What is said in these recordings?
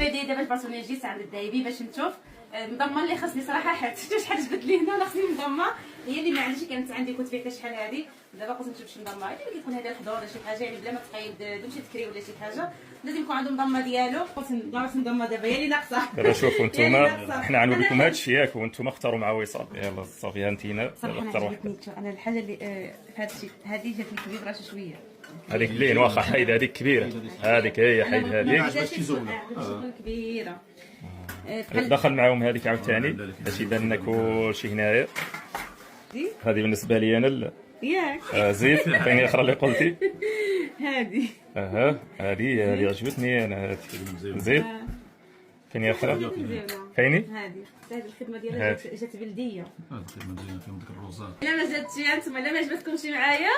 الوظيفه ديالي دابا البارسونيل جيت عند الدايبي باش نشوف المضمه اللي خاصني صراحه حيت شحال جبت لي هنا انا خصني مضمه هي اللي ما عنديش كانت عندي كنت فيها حتى شحال هذه دابا خصني نشوف شي مضمه اللي كيكون هذا الحضور ولا شي حاجه يعني بلا ما تقيد تمشي تكري ولا شي حاجه لازم يكون عنده مضمه ديالو خصني نعرف مضمه دابا هي اللي ناقصه. دابا شوفوا نتوما حنا غنقول لكم هذا الشيء ياك وانتم اختاروا مع وصال. يلاه صافي هانتينا اختار واحد. انا الحاجه اللي في هذا الشيء هذه جاتني كبيره شويه هذيك لين واخا حيد هذيك كبيره هذيك هي حيد هذيك كبيره دخل معاهم هذيك عاوتاني باش يبان لنا كلشي هنايا. هذه بالنسبه لي انا ياك زيد ثاني اخرى اللي قلتي هذه هذه عجبتني انا هذه زيد ثاني اخرى فيني هذه الخدمه ديالها جات بلديه الخدمه ديالها فيهم ديك الروزات الا ما جاتش انتم الا ما عجبتكمش معايا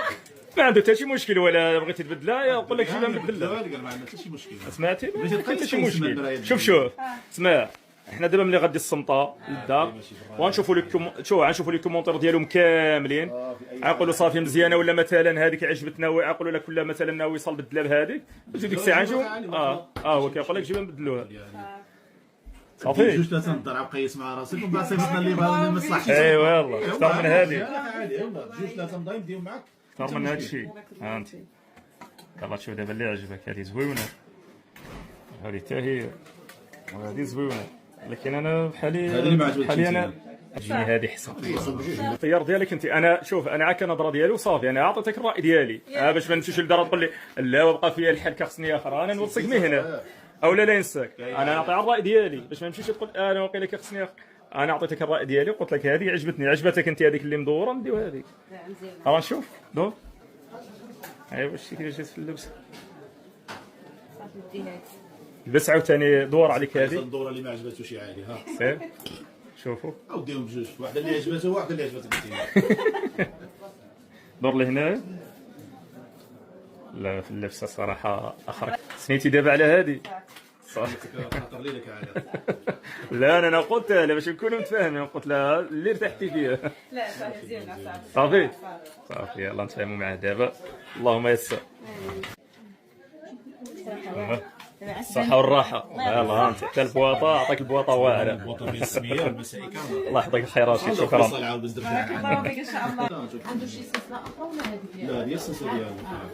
ما عنده حتى شي مشكل ولا بغيتي تبدلها يقول لك جيبها مبدله ما عندنا حتى شي مشكل سمعتي ما عندنا حتى شي مشكل. شوف اسمع حنا دابا ملي غادي الصمطه للدار وغنشوفوا لكم غنشوفوا لي كومونتير ديالهم كاملين غنقولوا صافي مزيانه ولا مثلا هذيك عجبتنا ويقولوا لك ولا مثلا وصل بدلها بهذيك وتجي ديك الساعه نجيو هو كيقول لك جيبها نبدلوها صافي جوج ثلاثه نضرب قيس مع راسك ومن بعد صيفطنا اللي بغا ما يصلحش. ايوا يلاه اختار من هذه عادي يلاه جوج ثلاثه نضايم نديو معاك اختار من هذا الشيء. ها انت يلاه تشوف دابا اللي عجبك هذه زويونه هذه حتى هي وهذه زويونه لكن انا بحالي انا تجيني هذه حسن. الخيار ديالك انت انا شوف انا عاك النظره ديالي وصافي انا عطيتك الراي ديالي باش ما نمشيش للدار تقول لي لا وبقى فيا الحال خصني اخر انا نوصيك مهنه او لا ينساك انا نعطي الراي ديالي باش ما نمشيش تقول انا واقيلا لك خصني انا عطيتك الراي ديالي وقلت لك هذه عجبتني عجبتك انت هذيك اللي مدوره نديو هذيك راه نشوف دور ايوا واش كيفاش جات في اللبس لبس عاوتاني دور عليك هذه الدوره اللي ما عجباتوش عادي ها سير شوفوا او ديهم بجوج واحده اللي عجبته وواحده اللي عجبتك انت دور لهنا لا في اللبسه صراحه اخر سنيتي دابا على هذه خاطر لي لك عاد لا انا قلت لا باش نكونوا متفاهمين قلت لها اللي ارتحتي فيها لا صافي مزيانه صافي صافي يلاه نتفاهموا معاه دابا اللهم يسر الصحة والراحة يلاه انت حتى البواطة عطاك البواطة واعرة البواطه فيها السميه والمسائي كامله الله يعطيك الخيرات شكرا عنده شي سلسله اخرى ولا هذيك لا هي السلسله ديالها